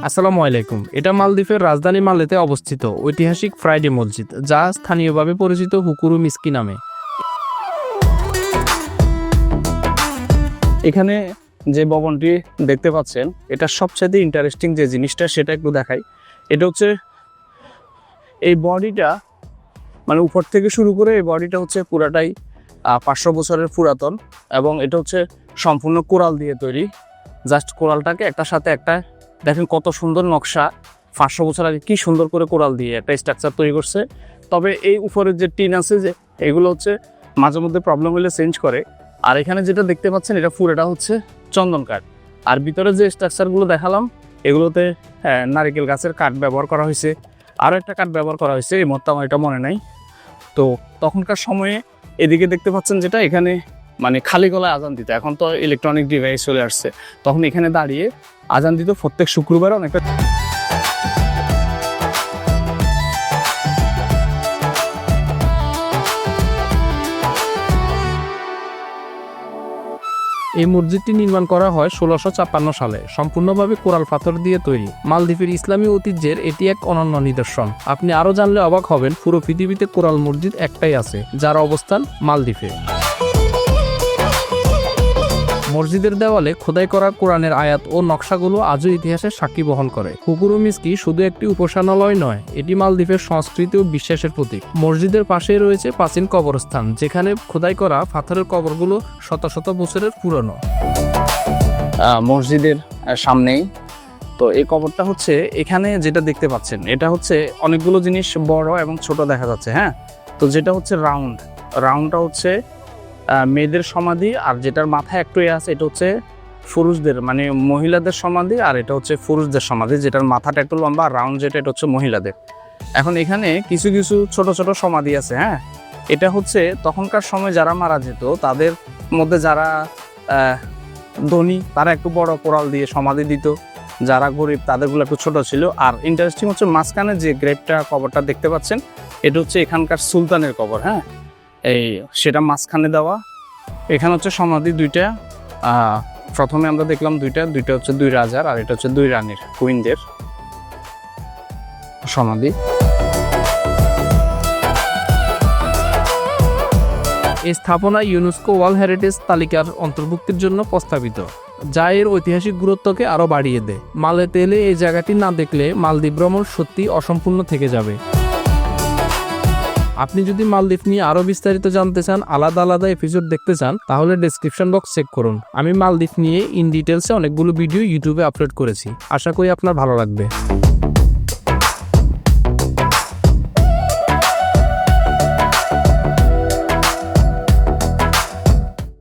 আসসালামু আলাইকুম। এটা মালদ্বীপের রাজধানী মালেতে অবস্থিত ঐতিহাসিক ফ্রাইডে মসজিদ, যা স্থানীয়ভাবে পরিচিত হুকুরু মিস্কি নামে। এখানে যে ভবনটি দেখতে পাচ্ছেন, এটা সবচেয়ে ইন্টারেস্টিং যে জিনিসটা সেটা একটু দেখাই। এটা হচ্ছে এই বডিটা, মানে উপর থেকে শুরু করে এই বডিটা হচ্ছে পুরাটাই 500 বছরের পুরাতন, এবং এটা হচ্ছে সম্পূর্ণ কোরাল দিয়ে তৈরি। জাস্ট কোরালটাকে একটার সাথে একটা দেখেন কত সুন্দর নকশা। 500 বছর আগে কি সুন্দর করে কোরাল দিয়ে একটা স্ট্রাকচার তৈরি করছে। তবে এই উপরের যে টিন আছে, যে এগুলো হচ্ছে মাঝে মধ্যে প্রবলেম হলে চেঞ্জ করে। আর এখানে যেটা দেখতে পাচ্ছেন, এটা পুরোটা হচ্ছে চন্দন কাঠ। আর ভিতরে যে স্ট্রাকচারগুলো দেখালাম, এগুলোতে নারিকেল গাছের কাঠ ব্যবহার করা হয়েছে। আরও একটা কাঠ ব্যবহার করা হয়েছে, এই মতো আমার এটা মনে নাই। তো তখনকার সময়ে এদিকে দেখতে পাচ্ছেন যেটা, এখানে মানে খালি গলায় আজান দিত। এখন তো ইলেকট্রনিক ডিভাইস চলে আসছে। তখন এখানে দাঁড়িয়ে আজান দিত প্রত্যেক শুক্রবার। অনেকটা এই মসজিদটি নির্মাণ করা হয় 1656 সালে, সম্পূর্ণভাবে কোরাল পাথর দিয়ে তৈরি। মালদ্বীপের ইসলামী ঐতিহ্যের এটি এক অনন্য নিদর্শন। আপনি আরও জানলে অবাক হবেন, পুরো পৃথিবীতে কোরাল মসজিদ একটাই আছে, যার অবস্থান মালদ্বীপে। মসজিদের দেওয়ালে খোদাই করা কোরআনের আয়াত ও নকশাগুলো আজও ইতিহাসের সাক্ষী বহন করে। হুকুরু মিস্কি শুধু একটি উপাসনালয় নয়, এটি মালদ্বীপের সংস্কৃতি ও বিশ্বাসের প্রতীক। মসজিদের পাশেই রয়েছে প্রাচীন কবরস্থান, যেখানে খোদাই করা পাথরের কবরগুলো শত শত বছরের পুরনো। মসজিদের সামনেই তো এই কবরটা হচ্ছে, এখানে যেটা দেখতে পাচ্ছেন, এটা হচ্ছে অনেকগুলো জিনিস বড় এবং ছোট দেখা যাচ্ছে। হ্যাঁ, তো যেটা হচ্ছে রাউন্ডটা হচ্ছে মেয়েদের সমাধি, আর যেটার মাথায় একটু আছে এটা হচ্ছে পুরুষদের, মানে মহিলাদের সমাধি। আর এটা হচ্ছে পুরুষদের সমাধি, যেটার মাথাটা একটু লম্বা। আর রাউন্ড যেটা, এটা হচ্ছে মহিলাদের। এখন এখানে কিছু কিছু ছোট ছোট সমাধি আছে। হ্যাঁ, এটা হচ্ছে তখনকার সময় যারা মারা যেত, তাদের মধ্যে যারা ধনী, তারা একটু বড় কোরাল দিয়ে সমাধি দিত। যারা গরিব, তাদেরগুলো একটু ছোট ছিল। আর ইন্টারেস্টিং হচ্ছে মাঝখানে যে গ্রেপটা কবরটা দেখতে পাচ্ছেন, এটা হচ্ছে এখানকার সুলতানের কবর। হ্যাঁ, এই সেটা মাঝখানে দেওয়া। এখানে হচ্ছে সমাধি দুইটা। প্রথমে আমরা দেখলাম দুইটা হচ্ছে 2 রাজার, আর এটা হচ্ছে 2 রানীর, কুইনদের সমাধি। এই স্থাপনা ইউনেস্কো ওয়ার্ল্ড হেরিটেজ তালিকার অন্তর্ভুক্তির জন্য প্রস্তাবিত, যা এর ঐতিহাসিক গুরুত্বকে আরও বাড়িয়ে দেয়। মালেতে এলে এই জায়গাটি না দেখলে মালদ্বীপ ভ্রমণ সত্যি অসম্পূর্ণ থেকে যাবে। আপনি যদি মালদ্বীপ নিয়ে আরও বিস্তারিত জানতে চান, আলাদা আলাদা এপিসোড দেখতে চান, তাহলে ডেসক্রিপশন বক্স চেক করুন। আমি মালদ্বীপ নিয়ে ইন ডিটেলসে অনেকগুলো ভিডিও ইউটিউবে আপলোড করেছি। আশা করি আপনার ভালো লাগবে।